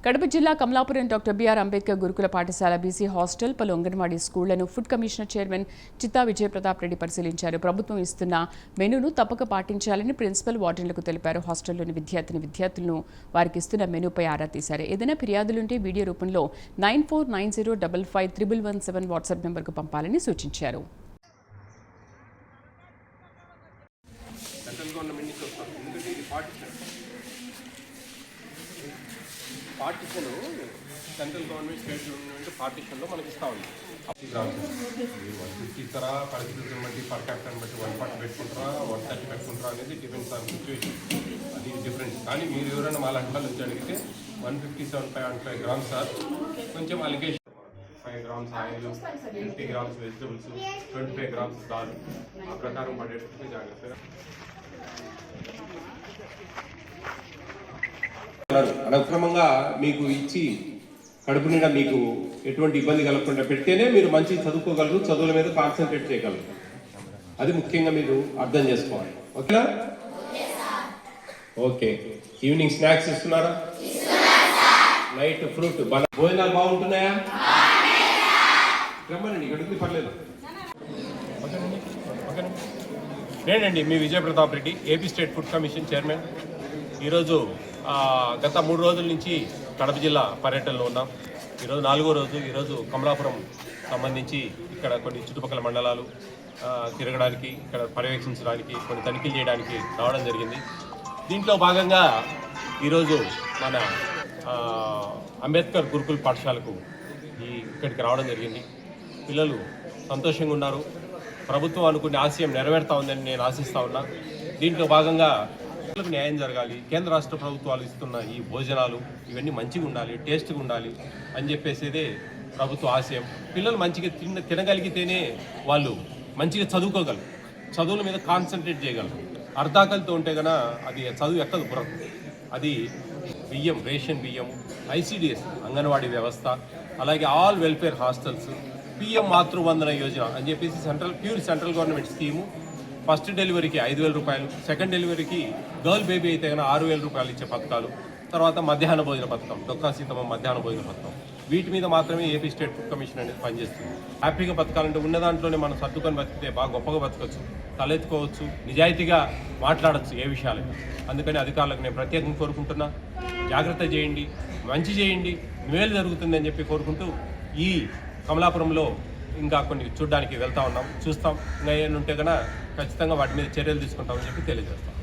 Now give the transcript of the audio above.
కడప జిల్లా Kamalapuram doctor BR Ambedkar గురుకుల పాఠశాల బీసీ హాస్టల్ పలు అంగన్వాడీ స్కూళ్లను ఫుడ్ కమిషనర్ చైర్మన్ చిత్తా విజయప్రతాప్ రెడ్డి పరిశీలించారు. ప్రభుత్వం ఇస్తున్న మెనూను తప్పక పాటించాలని ప్రిన్సిపల్ వార్డెన్లకు తెలిపారు. హాస్టల్లోని విద్యార్థులను వారికి ఇస్తున్న మెనూపై ఆరా తీశారు. ఏదైనా ఫిర్యాదులుంటే వీడియో రూపంలో 9490553117 వాట్సాప్ నెంబర్కు పంపాలని సూచించారు. Partition central government state government పార్టిషన్లో మనకి ఇస్తా ఉంది. 150 ఇస్తారా, పరిస్థితులను బట్టి పర్ క్యాపిటల్ని బట్టి 140 పెట్టుకుంటారా, 130 పెట్టుకుంటారా అనేది డిపెండ్స్ ఆన్ సిచ్యువేషన్. అది డిఫరెన్స్. కానీ మీరు ఎవరైనా మా లాంటి నుంచి అడిగితే 157.5 గ్రామ్స్ సార్, కొంచెం అలిగేషన్ 5 grams oil, 50 grams vegetables, 25 grams దాల్, ఆ ప్రకారం పడేటట్టుగా జాగ్రత్తగా అనక్రమంగా మీకు ఇచ్చి కడుపు నిండా మీకు ఎటువంటి ఇబ్బంది కలగకుండా పెడితేనే మీరు మంచి చదువుకోగలరు, చదువుల మీద కాన్సన్ట్రేట్ చేయగలరు. అది ముఖ్యంగా మీరు అర్థం చేసుకోవాలి. ఓకేనా? ఓకే. ఈవినింగ్ స్నాక్స్ ఇస్తున్నారా? Night fruit. భోజనాలు బాగుంటున్నాయా? రమ్మనండి, ఇక్కడికి పర్లేదు. నేనండి మీ Vijayapratap Reddy, AP state food commission chairman. ఈరోజు గత 3 రోజుల నుంచి కడప జిల్లా పర్యటనలో ఉన్నాం. ఈరోజు 4వ రోజు. ఈరోజు కమలాపురం సంబంధించి ఇక్కడ కొన్ని చుట్టుపక్కల మండలాలు తిరగడానికి, ఇక్కడ పర్యవేక్షించడానికి, కొన్ని తనిఖీలు చేయడానికి రావడం జరిగింది. దీంట్లో భాగంగా ఈరోజు మన అంబేద్కర్ గురుకుల పాఠశాలకు ఇక్కడికి రావడం జరిగింది. పిల్లలు సంతోషంగా ఉన్నారు. ప్రభుత్వం అనుకునే ఆశయం నెరవేరుతా ఉందని నేను ఆశిస్తూ ఉన్నా. దీంట్లో భాగంగా పిల్లలకు న్యాయం జరగాలి, కేంద్ర రాష్ట్ర ప్రభుత్వాలు ఇస్తున్న ఈ భోజనాలు ఇవన్నీ మంచిగా ఉండాలి, టేస్ట్గా ఉండాలి అని చెప్పేసేదే ప్రభుత్వ ఆశయం. పిల్లలు మంచిగా తినగలిగితేనే వాళ్ళు మంచిగా చదువుకోగలరు, చదువుల మీద కాన్సన్ట్రేట్ చేయగలరు. అర్ధాకలితో ఉంటే కనుక అది చదువు ఎక్కదు బుర్రకు. అది బియ్యం, రేషన్ బియ్యం, ఐసిడిఎస్ అంగన్వాడీ వ్యవస్థ, అలాగే all welfare hostels, PM Matru Vandana Yojana అని చెప్పేసి pure central government scheme. First డెలివరీకి 5,000 రూపాయలు, సెకండ్ డెలివరీకి గర్ల్ బేబీ అయితే కనుక 6,000 రూపాయలు ఇచ్చే పథకాలు, తర్వాత మధ్యాహ్న భోజన పథకం, డొక్కా సీతమ్మ మధ్యాహ్న భోజన పథకం, వీటి మీద మాత్రమే ఏపీ స్టేట్ ఫుడ్ కమిషన్ అనేది పనిచేస్తుంది. హ్యాపీగా బతకాలంటే ఉన్న దాంట్లోనే మనం సర్దుకొని బతికితే బాగా గొప్పగా బతకచ్చు, తలెత్తుకోవచ్చు, నిజాయితీగా మాట్లాడచ్చు ఏ విషయాలైనా. అందుకని అధికారులకు నేను ప్రత్యేకంగా కోరుకుంటున్నా, జాగ్రత్త చేయండి, మంచి చేయండి, మేలు జరుగుతుంది అని చెప్పి కోరుకుంటూ ఈ కమలాపురంలో ఇంకా కొన్ని చూడడానికి వెళ్తా ఉన్నాం, చూస్తాం. ఇంకా ఏమైనా ఉంటే కనుక ఖచ్చితంగా వాటి మీద చర్యలు తీసుకుంటామని చెప్పి తెలియజేస్తాం.